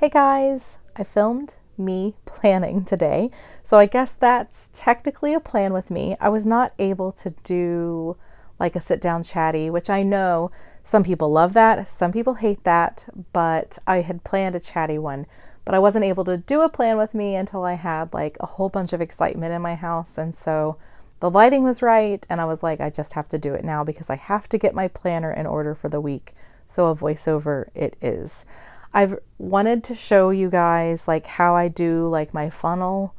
Hey guys, I filmed me planning today, so I guess that's technically a plan with me. I was not able to do like a sit down chatty, which I know some people love that, some people hate that, but I had planned a chatty one, but I wasn't able to do a plan with me until I had like a whole bunch of excitement in my house. And so the lighting was right, and I was like, I just have to do it now because I have to get my planner in order for the week. So a voiceover it is. I've wanted to show you guys like how I do like my funnel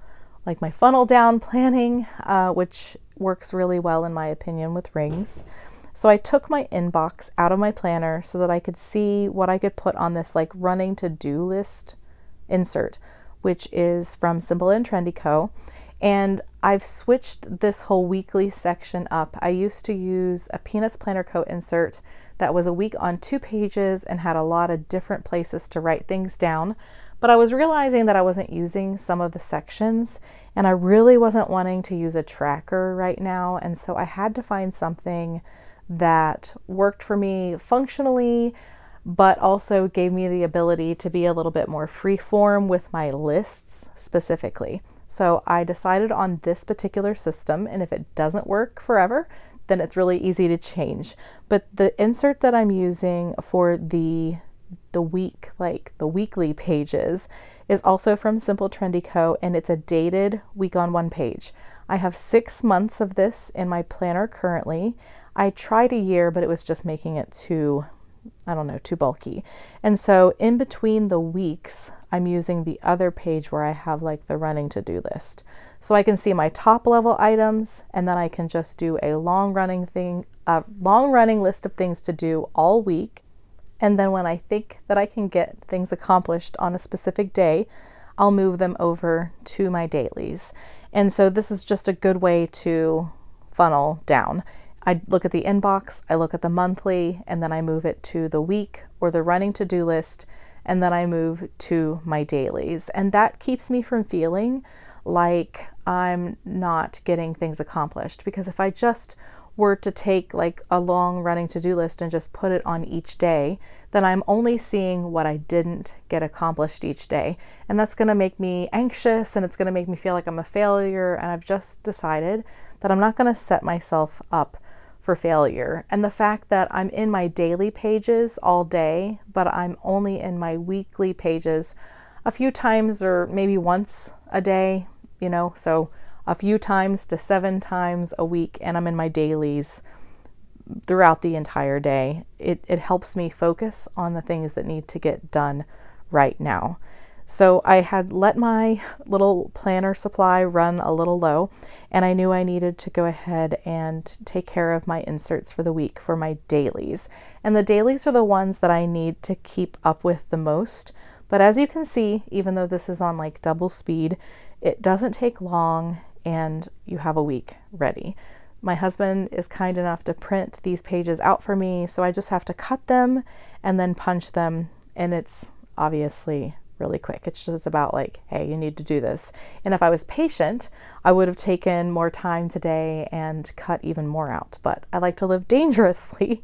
down planning, which works really well in my opinion with rings. So I took my inbox out of my planner so that I could see what I could put on this like running to-do list insert, which is from Simple and Trendy Co. And I've switched this whole weekly section up. I used to use a Peanuts Planner Co. insert that was a week on 2 pages and had a lot of different places to write things down. But I was realizing that I wasn't using some of the sections, and I really wasn't wanting to use a tracker right now. And so I had to find something that worked for me functionally, but also gave me the ability to be a little bit more freeform with my lists specifically. So I decided on this particular system, and if it doesn't work forever, then it's really easy to change. But the insert that I'm using for the week, like the weekly pages, is also from Simple Trendy Co. and it's a dated week on 1 page. I have 6 months of this in my planner currently. I tried a year, but it was just making it too bulky. And so in between the weeks, I'm using the other page where I have like the running to-do list. So I can see my top level items, and then I can just do a long running list of things to do all week. And then when I think that I can get things accomplished on a specific day, I'll move them over to my dailies. And so this is just a good way to funnel down. I look at the inbox, I look at the monthly, and then I move it to the week or the running to-do list, and then I move to my dailies. And that keeps me from feeling like I'm not getting things accomplished, because if I just were to take like a long running to-do list and just put it on each day, then I'm only seeing what I didn't get accomplished each day. And that's going to make me anxious, and it's going to make me feel like I'm a failure. And I've just decided that I'm not going to set myself up for failure. And the fact that I'm in my daily pages all day, but I'm only in my weekly pages a few times or maybe once a day, so a few times to 7 times a week, and I'm in my dailies throughout the entire day. It helps me focus on the things that need to get done right now. So I had let my little planner supply run a little low, and I knew I needed to go ahead and take care of my inserts for the week for my dailies. And the dailies are the ones that I need to keep up with the most. But as you can see, even though this is on like double speed, it doesn't take long, and you have a week ready. My husband is kind enough to print these pages out for me, so I just have to cut them and then punch them, and it's obviously really quick. It's just about like, hey, you need to do this. And if I was patient, I would have taken more time today and cut even more out, but I like to live dangerously.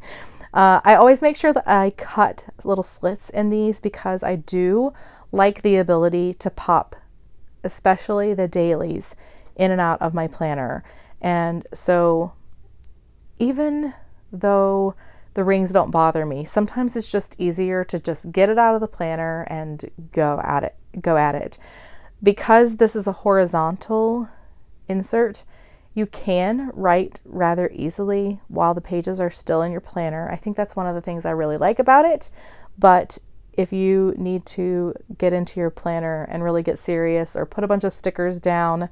I always make sure that I cut little slits in these because I do like the ability to pop, especially the dailies, in and out of my planner. And so even though the rings don't bother me, sometimes it's just easier to just get it out of the planner and go at it. Because this is a horizontal insert, you can write rather easily while the pages are still in your planner. I think that's one of the things I really like about it. But if you need to get into your planner and really get serious or put a bunch of stickers down,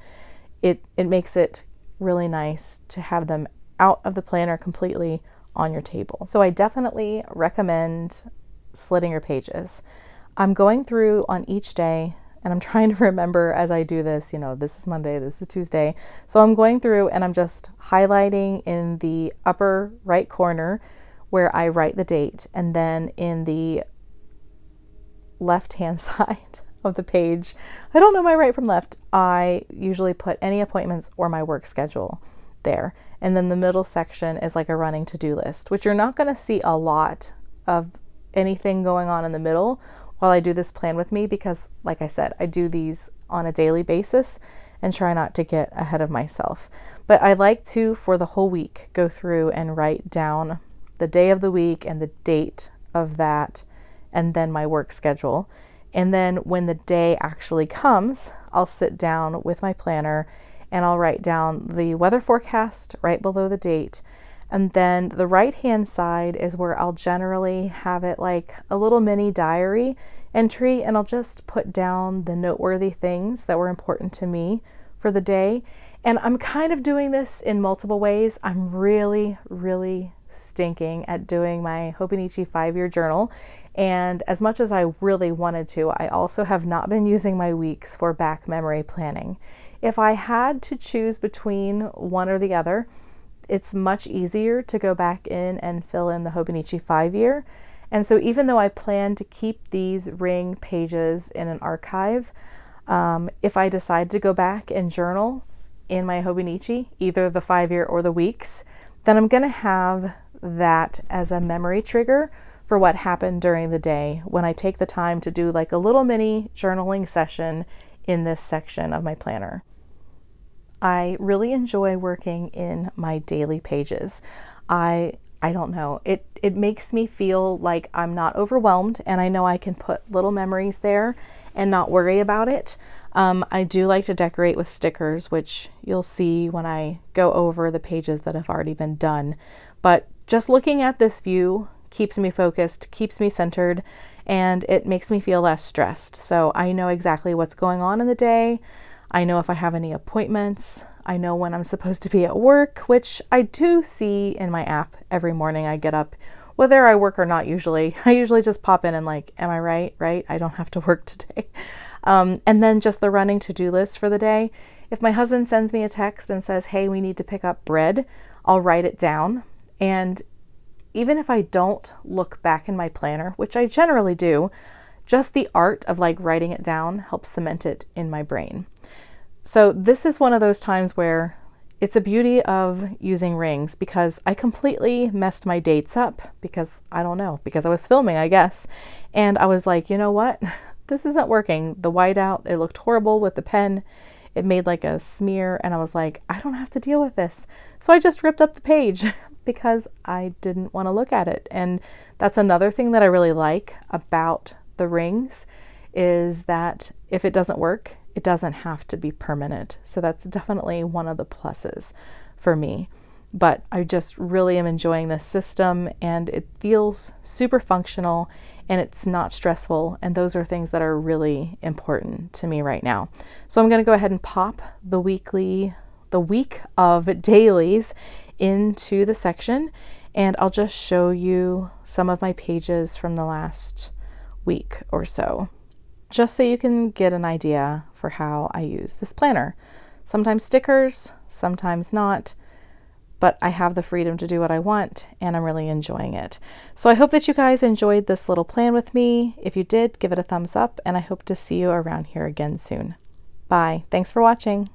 it makes it really nice to have them out of the planner completely on your table. So I definitely recommend slitting your pages. I'm going through on each day, and I'm trying to remember as I do this, this is Monday, this is Tuesday. So I'm going through and I'm just highlighting in the upper right corner where I write the date, and then in the left-hand side of the page, I don't know my right from left, I usually put any appointments or my work schedule there. And then the middle section is like a running to-do list, which you're not going to see a lot of anything going on in the middle, while I do this plan with me, because like I said, I do these on a daily basis and try not to get ahead of myself. But I like to, for the whole week, go through and write down the day of the week and the date of that, and then my work schedule. And then when the day actually comes, I'll sit down with my planner and I'll write down the weather forecast right below the date. And then the right-hand side is where I'll generally have it like a little mini diary entry, and I'll just put down the noteworthy things that were important to me for the day. And I'm kind of doing this in multiple ways. I'm really, really stinking at doing my Hobonichi 5-year journal. And as much as I really wanted to, I also have not been using my weeks for back memory planning. If I had to choose between one or the other, it's much easier to go back in and fill in the Hobonichi 5-year. And so even though I plan to keep these ring pages in an archive, if I decide to go back and journal in my Hobonichi, either the 5-year or the weeks, then I'm going to have that as a memory trigger for what happened during the day when I take the time to do like a little mini journaling session in this section of my planner. I really enjoy working in my daily pages. I don't know, it makes me feel like I'm not overwhelmed, and I know I can put little memories there and not worry about it. I do like to decorate with stickers, which you'll see when I go over the pages that have already been done. But just looking at this view keeps me focused, keeps me centered, and it makes me feel less stressed. So I know exactly what's going on in the day. I know if I have any appointments. I know when I'm supposed to be at work, which I do see in my app every morning. I get up, whether I work or not usually. I usually just pop in and like, am I right? Right? I don't have to work today. And then just the running to-do list for the day. If my husband sends me a text and says, hey, we need to pick up bread, I'll write it down. And even if I don't look back in my planner, which I generally do, just the art of like writing it down helps cement it in my brain. So this is one of those times where it's a beauty of using rings, because I completely messed my dates up because I don't know, because I was filming, I guess. And I was like, you know what? This isn't working. The whiteout, it looked horrible with the pen. It made like a smear, and I was like, I don't have to deal with this. So I just ripped up the page because I didn't want to look at it. And that's another thing that I really like about the rings, is that if it doesn't work, it doesn't have to be permanent. So that's definitely one of the pluses for me. But I just really am enjoying this system, and it feels super functional and it's not stressful. And those are things that are really important to me right now. So I'm going to go ahead and pop the week of dailies into the section, and I'll just show you some of my pages from the last week or so, just so you can get an idea for how I use this planner. Sometimes stickers, sometimes not, but I have the freedom to do what I want, and I'm really enjoying it. So I hope that you guys enjoyed this little plan with me. If you did, give it a thumbs up, and I hope to see you around here again soon. Bye. Thanks for watching.